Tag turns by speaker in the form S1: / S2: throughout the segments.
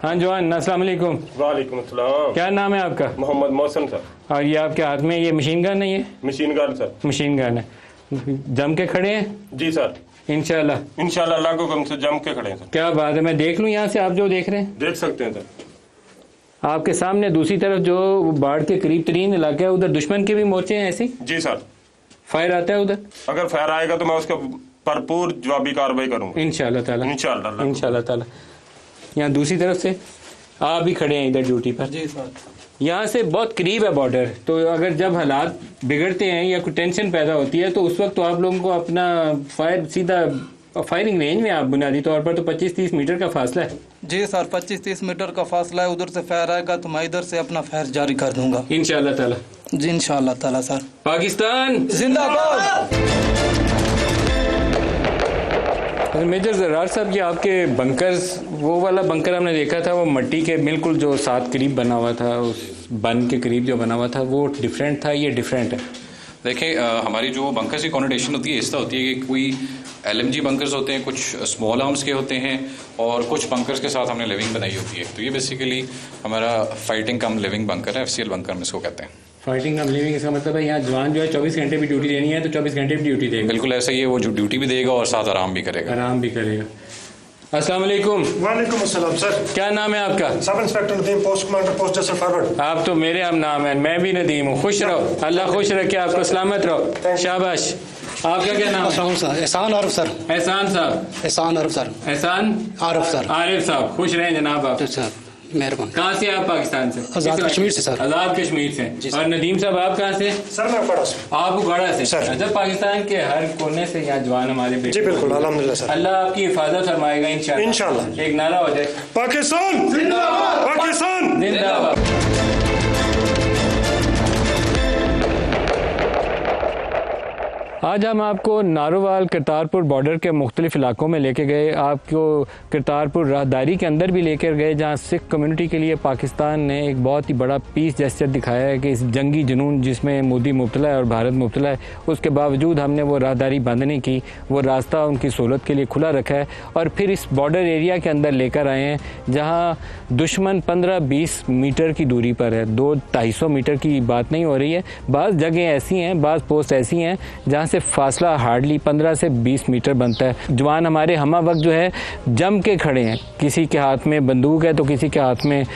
S1: हाँ जवान, अस्सलाम वालेकुम।
S2: वालेकुम अस्सलाम।
S1: क्या नाम है आपका?
S2: मोहम्मद मोहसिन सर।
S1: और ये आपके हाथ में ये मशीन गन है? ये
S2: machine gun sir.
S1: Machine gun है। जम के खड़े हैं?
S2: जी सर,
S1: इंशाल्लाह।
S2: इंशाल्लाह अल्लाह को कम से जम के खड़े हैं सर।
S1: क्या बात है, मैं देख लूँ यहाँ से? आप जो देख रहे हैं
S2: देख सकते हैं सर।
S1: आपके सामने दूसरी तरफ जो बाढ़ के करीब तरीन इलाका है, उधर दुश्मन के भी मोर्चे हैं ऐसे?
S2: जी सर।
S1: फायर आता है उधर?
S2: अगर फायर आएगा तो मैं उसका भरपूर जवाबी कार्रवाई करूंगा
S1: इंशाल्लाह ताला।
S2: इंशाल्लाह
S1: इंशाल्लाह ताला। यहाँ दूसरी तरफ से आप भी खड़े हैं इधर ड्यूटी पर?
S3: जी सर।
S1: यहाँ से बहुत करीब है बॉर्डर, तो अगर जब हालात बिगड़ते हैं या कोई टेंशन पैदा होती है तो उस वक्त तो आप लोगों को अपना फायर सीधा फायरिंग रेंज में, आप बुनियादी तौर पर तो 25-30 मीटर का फासला है।
S3: जी सर, 25-30 मीटर का फासला है। उधर से फायर आएगा तो मैं इधर से अपना फायर जारी कर दूंगा
S1: इंशाल्लाह ताला।
S3: जी इंशाल्लाह ताला सर।
S1: पाकिस्तान
S3: जिंदाबाद।
S1: मेजर ज़रार साहब, ये आपके बंकर्स, वो वाला बंकर हमने देखा था वो मिट्टी के बिल्कुल जो साथ करीब बना हुआ था, उस बन के करीब जो बना हुआ था वो डिफरेंट था, ये डिफरेंट है?
S4: देखिए, हमारी जो बंकर्स की कॉन्नोटेशन होती है इस तरह होती है कि कोई LMG बंकर्स होते हैं, कुछ स्मॉल आर्म्स के होते हैं और कुछ बंकर्स के साथ हमने लिविंग बनाई होती है। तो ये बेसिकली हमारा फाइटिंग कम लिविंग बंकर है, FCL बंकर हम इसको कहते हैं।
S1: फाइटिंग कम लिविंग, इसका मतलब है यहाँ जवान जो है 24 घंटे भी ड्यूटी देनी है तो 24 घंटे भी ड्यूटी देगा?
S4: बिल्कुल ऐसा ही है, वो जो ड्यूटी भी देगा और साथ आराम भी करेगा।
S1: आराम भी करेगा। अस्सलाम वालेकुम।
S5: वालेकुम अस्सलाम सर।
S1: क्या नाम है आपका?
S5: Sub inspector Nadeem, post commander, post Jaisar forward.
S1: आप तो मेरे हम नाम है, मैं भी नदीम हूँ। खुश रहो, अल्लाह खुश रखे आपको, सलामत रहो, शाबाश। आपका क्या नाम है?
S6: एहसान आरिफ सर।
S1: एहसान साहब?
S6: एहसान आरिफ सर।
S1: एहसान
S6: आरिफ सर।
S1: आरिफ साहब, खुश रहें जनाब आप।
S6: सर मेहरबान।
S1: कहाँ से आप? पाकिस्तान से?
S6: आज़ाद कश्मीर से सर।
S1: आज़ाद कश्मीर से। और नदीम साहब आप कहाँ से?
S5: सर मैं पढ़ा सर।
S1: आप उगाड़ा से?
S5: सर।
S1: अच्छा, पाकिस्तान के हर कोने से यहाँ जवान हमारे बेटे।
S5: जी बिल्कुल, अल्हम्दुलिल्लाह सर।
S1: अल्लाह आपकी हिफाजत फरमाएगा इंशाल्लाह।
S5: इंशाल्लाह।
S1: एक नारा हो जाए,
S5: पाकिस्तान जिंदाबाद, पाकिस्तान
S1: जिंदाबाद। आज हम आपको नारोवाल करतारपुर बॉर्डर के मुख्तलिफ इलाकों में लेके गए, आपको करतारपुर राहदारी के अंदर भी लेकर गए जहाँ सिख कम्युनिटी के लिए पाकिस्तान ने एक बहुत ही बड़ा पीस जेस्चर दिखाया है कि इस जंगी जुनून जिसमें मोदी मुब्तला है और भारत मुब्तला है, उसके बावजूद हमने वो राहदारी बंद नहीं की, वो रास्ता उनकी सहूलत के लिए खुला रखा है और फिर इस बॉर्डर एरिया के अंदर लेकर आए हैं जहाँ दुश्मन 15-20 मीटर की दूरी पर है। 200-250 मीटर की बात नहीं हो रही है। बाज़ जगह ऐसी हैं, बाज़ पोस्ट ऐसी हैं जहाँ से फासला हार्डली 15 से 20 मीटर बनता है। जवान हमारे हमा वक्त जो है जम के खड़े हैं, किसी के हाथ में बंदूक है तो किसी के हाथ में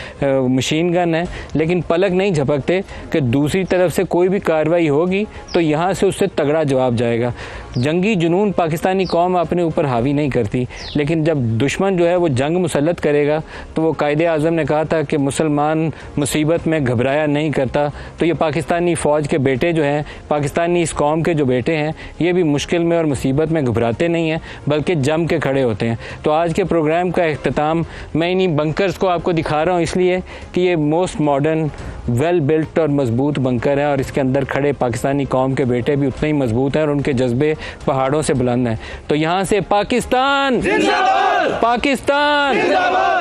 S1: मशीन गन है, लेकिन पलक नहीं झपकते कि दूसरी तरफ से कोई भी कार्रवाई होगी तो यहाँ से उससे तगड़ा जवाब जाएगा। जंगी जुनून पाकिस्तानी कौम अपने ऊपर हावी नहीं करती, लेकिन जब दुश्मन जो है वो जंग मुसल्लत करेगा तो वो कायदे आज़म ने कहा था कि मुसलमान मुसीबत में घबराया नहीं करता। तो ये पाकिस्तानी फ़ौज के बेटे जो हैं, पाकिस्तानी इस कौम के जो बेटे हैं, ये भी मुश्किल में और मुसीबत में घबराते नहीं हैं बल्कि जम के खड़े होते हैं। तो आज के प्रोग्राम का इख्तिताम मैं इन्हीं बंकर्स को आपको दिखा रहा हूँ इसलिए कि ये मोस्ट मॉडर्न, वेल बिल्ट और मजबूत बंकर है और इसके अंदर खड़े पाकिस्तानी कौम के बेटे भी उतने ही मजबूत हैं और उनके जज्बे पहाड़ों से बुलंद हैं। तो यहाँ से पाकिस्तान जिंदाबाद, पाकिस्तान जिंदाबाद।